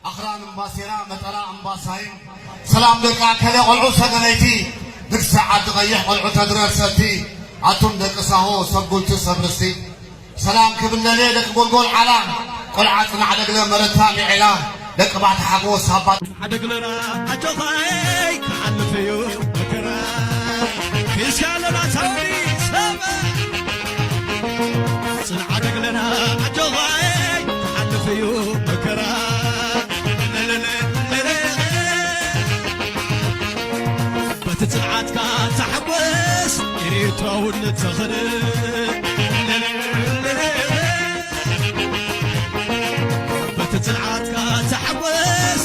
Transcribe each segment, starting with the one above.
أخران مباسرة مطرة مباسايم سلام دقا كلا قلعو سقنيتي دك ساعة تغيح قلعو تدرر سلتي عطم دك ساهو سبقلت سبرسي سلام كبن لي دك قلقول على قلعاتنا عدق لنا مرتامي علا دك بعد حقو صابات عدق لنا أجوغاي كحل فيو بكرا كيس كالنا تولي سبا عدق لنا أجوغاي كحل فيو بكرا بتتعاتك تحبس يريتو نتخرب بتتعاتك تحبس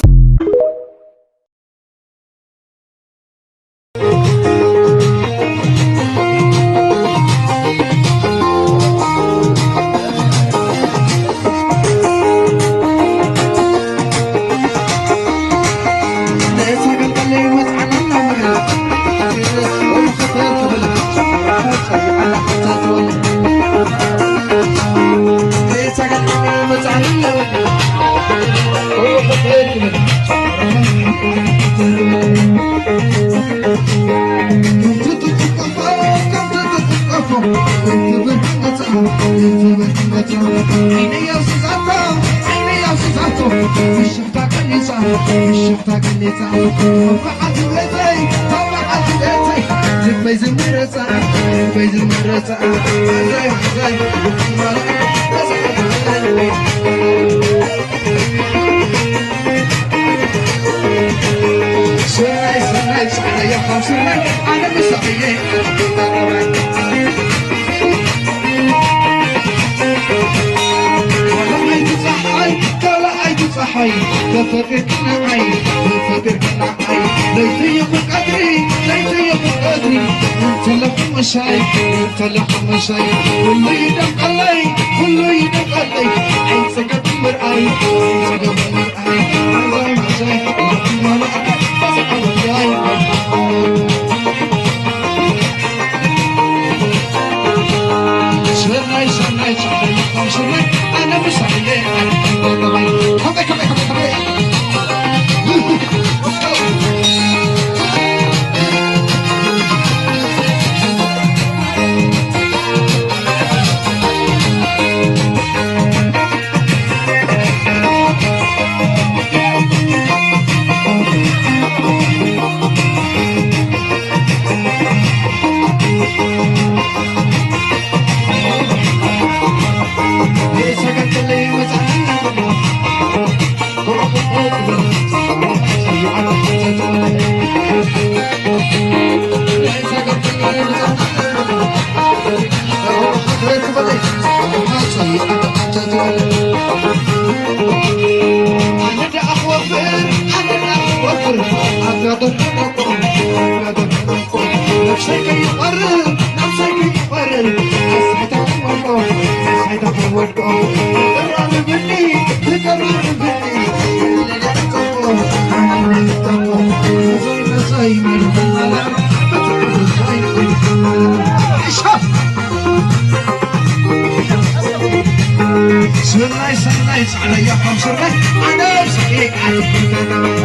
كله يدق علي كله يدق علي عين سقط مرأي سقط مرأي عزاي عزاي ولا عزاي شرناي شرناي شرناي شرناي أنا مش عليه كم كم كم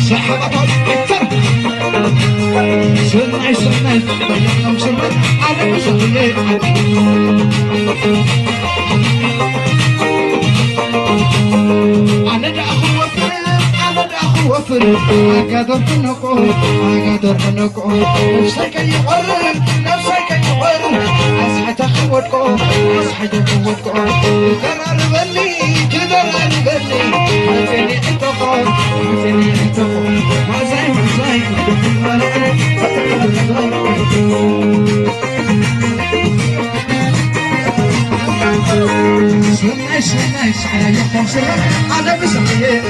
صحبة سمعي سمعي ضيعنا وسمعي أنا مسلي أنا دا أخو وفر أنا دا أخو وفر أقدر تنقو نفسك يقرر نفسك يقرر أصحى تخوتكو أصحى تخوتكو قرار بلي قرار بلي ما فيني انتقو ما فيني انتقو ما زي سمعي سمعي على يحكم سرك أنا بسميه